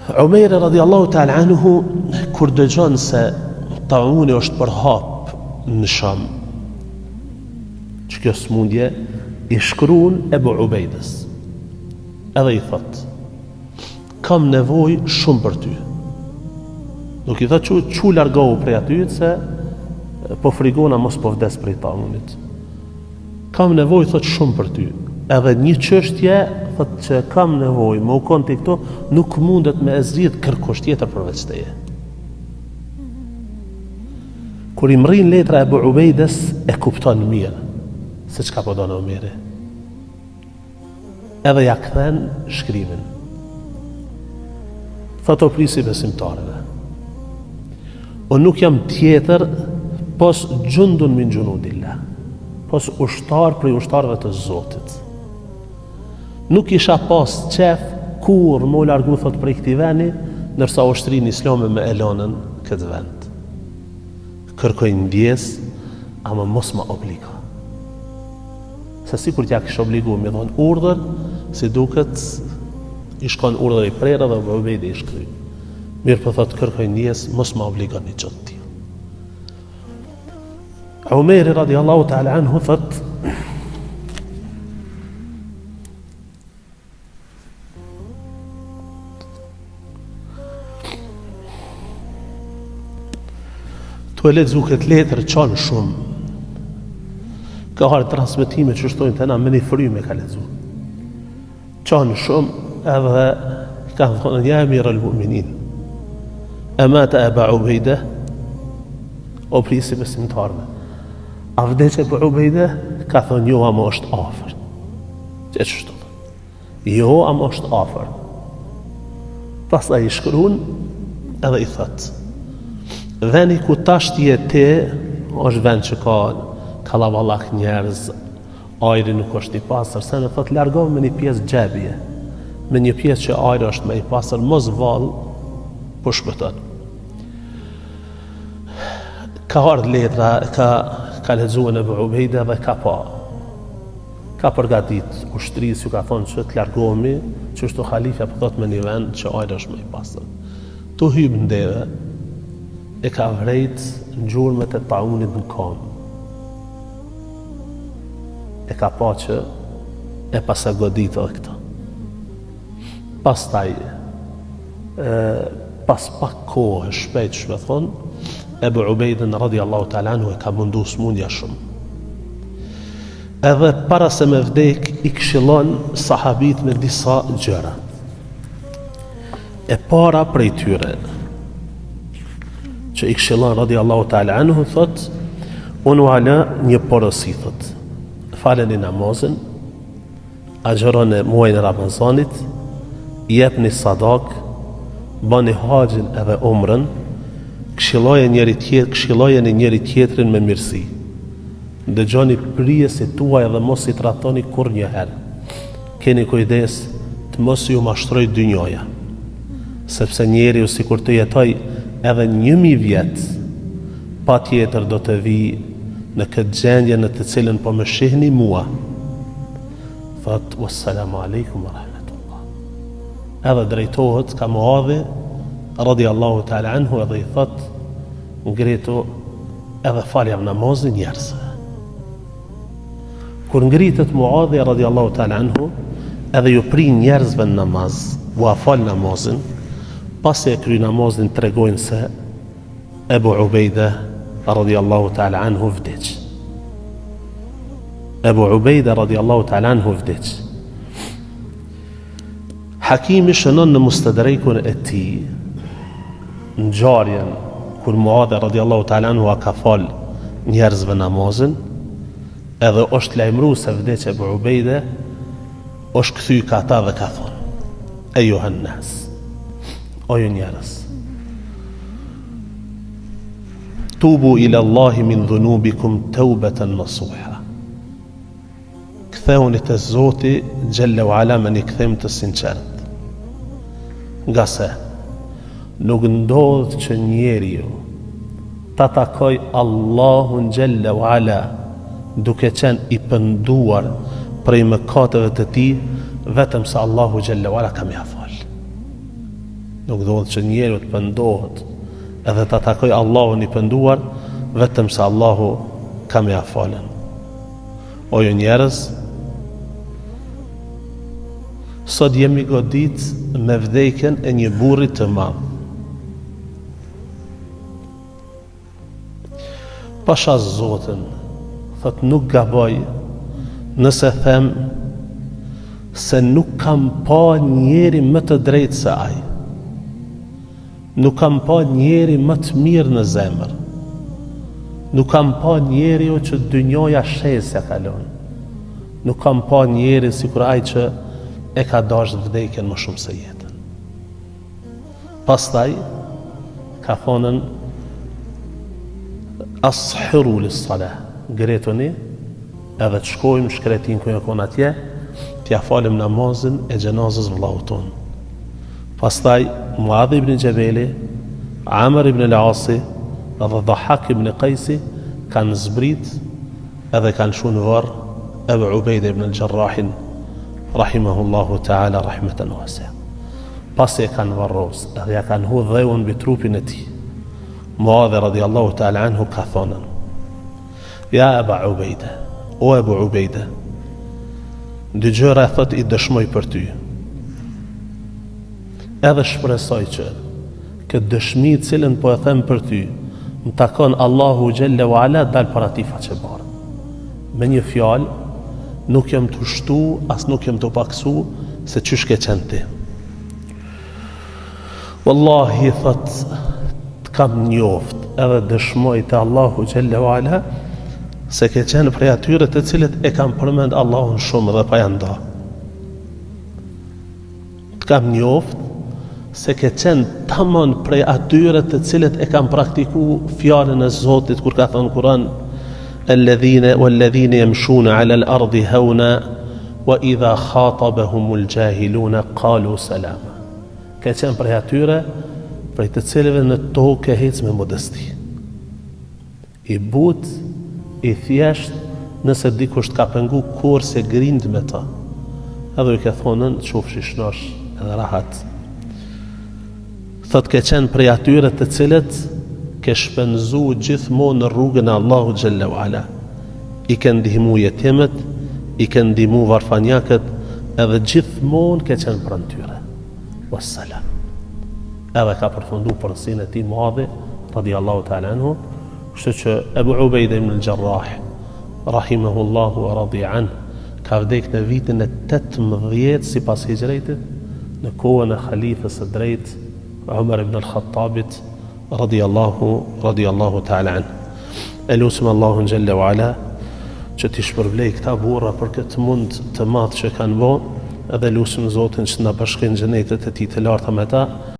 Umejri radiallahu ta'ala anhu, kur dëgjon se tauni është përhap në Sham, që kjo smundje, i shkruan Ebu Ubejdës. Edhe i thot, kam nevoj shumë për ty. Nuk i thot që largohu prej aty, se po frigona mos po vdes prej taunit. Kam nevoj, thot, shumë për ty. Edhe një çështje, thot, që kam nevoj, më u konti këto, nuk mundet me e zgjidh kërkush tjetër përveç teje. Kur i mrin letra Ebu Ubejdes, e kupton mirë se çka po donë Omeri. Edhe ja kthen shkrimin. Thot, o prisi besimtarëve, unë nuk jam tjetër pos gjundun min gjunudillah, pos ushtar prej ushtarëve të Zotit. Nuk isha pas qef kur më largu, thot, prej këtij vendi, nërsa ushtrinë islame me elonën këtë vend. Kërkoj ndjes, ama mos ma obligo. Se sikur t'ja kish obligu me dhon urdhër, si duket i shkon urdhër i prerë dhe Abu Ubejdi i shkry. Mirë po thot, kërkoj ndjes, mos ma obligo një gjotë tillë. Umejri radiallahu ta'ala anhu thot, tu e lexu këtë letër qanë shumë. Ka harë transmitime që shtojnë të na me një fryme ka lexu. Qanë shumë, edhe ka thonë, ja Amirul Mu'minin, e mata Aba Ubejde, o prisi besimtarëve. A vdeq Ebu Ubejde? Ka thonë, jo, ama është afër. Që çështu? Jo, ama është afër. Pastaj i shkruan edhe i thot, veni ku tash ti je ti, është vend që ka kallaballak njerëz, ajri nuk është i pastër, se në thot largohu me një pjesë xhebie, me një pjesë që ajri është më i pastër, mos vall, po shpëton. Ka ardhur letra, ka lexuar Ebu Ubejde dhe ka përgatit ushtrisë, ju ka thonë që të largohemi, që është halifja po thot me një vend që ajri është më i pastër. Tu hyb ndeve, e ka vrejt në gjurmët e taunit në kom. E ka pa që e pas e godit edhe këta. Pastaj, pas pak kohë shpejt shme thonë, Ebu Ubejdën radiallahu ta'ala anhu e ka mundu smundja shumë. Edhe para se me vdek i këshillon sahabit me disa gjëra. E para prej tyre që i këshillon radiallahu ta'ala anhu, thot, unë ala një porosi, thot, faleni namazin, agjeroni muajin e Ramazanit, jepni sadak, bani haqin edhe umrën, këshillojeni njëri tjetrin me mirësi. Dëgjoni prijesit tuaj dhe mos i tratoni kur njëherë. Keni kujdes të mos ju mashtroj dynjoja, sepse njeriu sikur të jetoj edhe 1000 vjet, pa tjetër do të vi në këtë gjendje në të cilën po më shihni mua. Thot, wassalamu alaikum wa rahmatullah. Edhe drejtohet ka Muadhi radiallahu ta'ala anhu, edhe i thot, ngritu edhe falja namazin njerëzve. Kur ngritet Muadhi radiallahu ta'ala anhu, edhe ju pri njerëzve në namaz, u afal namazin, pasi e kry namazin tregojnë se Ebu Ubejde radiallahu ta'ala anhu vdeq. Ebu Ubejde radiallahu ta'ala anhu vdeq. Hakimi shënon në Mustadrekun e ti, në ngjarjen kur Muadhi radiallahu ta'ala anhu a ka fal njerëzve namazin, edhe është lajmëruar se vdeq Ebu Ubejde, është kthy ka ata dhe ka thonë, e juhan nas, o ju njerëz, tubu ila Allahi min dhunubikum taubatan nasuha. Ktheuni te Zoti xhalla wa ala me një kthem të sinqert. Nga se nuk ndodh që njeriu ta takoj Allahun xhalla wa ala duke qenë i pënduar prej mëkateve të tij, vetëm se Allahu xhalla wa ala ka më fal. Nuk do që njeriu të pendohet edhe të takoj Allahun i penduar vetëm se Allahu ka me afalen. O ju njerëz, sot jemi godit me vdekjen e një burri të madh. Pasha Zotin, thot nuk gaboj nëse them se nuk kam pa njeri më të drejtë se ai. Nuk kam pa njeri më të mirë në zemër. Nuk kam pa njeri o që dynjoja shesja kalon. Nuk kam pa njeri si kur ai që e ka dash vdekjen më shumë se jetën. Pastaj ka thonën ashiru lis-salah, gretoni edhe të shkojmë shkretin ku jakon atje, t'ja falim namazin e gjenazës vllahu ton. Pastaj Muadh ibn Gjebeli, Amr ibn al-Asi dhe Dhahak ibn Qajsi kanë zbrit edhe kanë shu në varr Ebu Ubejde ibn al-Jarrahin rahimahullahu ta'ala rahmetan wasi'a. Pasi e kanë varros edhe ja kanë hu dheun mbi trupin e tij, Muadh radiallahu ta'ala anhu ka thonën: Ja Ebu Ubejde, o Ebu Ubejde, dy gjëra thot i dëshmoj për ty. Edhe shpresoj që këtë dëshmi cilën po e them për ty më takon Allahu Gjelle wa Ala dal para ti faqebar. Me një fjalë, nuk jam të shtu, as nuk jam të paksu se qysh ke qenë ti. Wallahi, thot, të kam njoft edhe dëshmoj të Allahu Gjelle wa Ala se ke qenë prej atyre të cilët e kam përmend Allahun shumë dhe pa janë da. Të kam njoft se ke qenë tamam prej atyre të cilët e kam praktiku fjalën e Zotit kur ka thënë Kur'an: walladhina yamshuna 'ala al-ardi hawna wa idha khatabahumul jahiluna qalu salama. Ke qenë prej atyre prej të cilëve në tokë hec me modesti. I but, i thjesht, nëse dikush ka pengu kur se grind me ta. Edhe ju ke thonën qofshi shnosh edhe rahat. Thot ke qenë prej atyre të cilët ke shpenzu gjithmonë në rrugën e Allahu Gjelle wa Ala. I ke ndihmu jetimet, i ke ndihmu varfanjakët, edhe gjithmonë ke qenë pranë tyre. Wassalam. Edhe ka përfundu përësinë e ti Muadhi radiallahu ta'ala anhu, kështu që Ebu Ubejde ibn al-Jarrah rahimahullahu wa radi an ka vdek në vitin e 18 si pas hijretit, në kohën e khalifës së drejtë Umar ibn al-Khattabit radiallahu ta'ala an. E lusim Allahun Gjelle wa Ala që t'i shpërblej këta burra për këtë mund të madh që kanë bo, edhe lusim Zotin që na bashkojnë xhenetet e tij të larta me ta.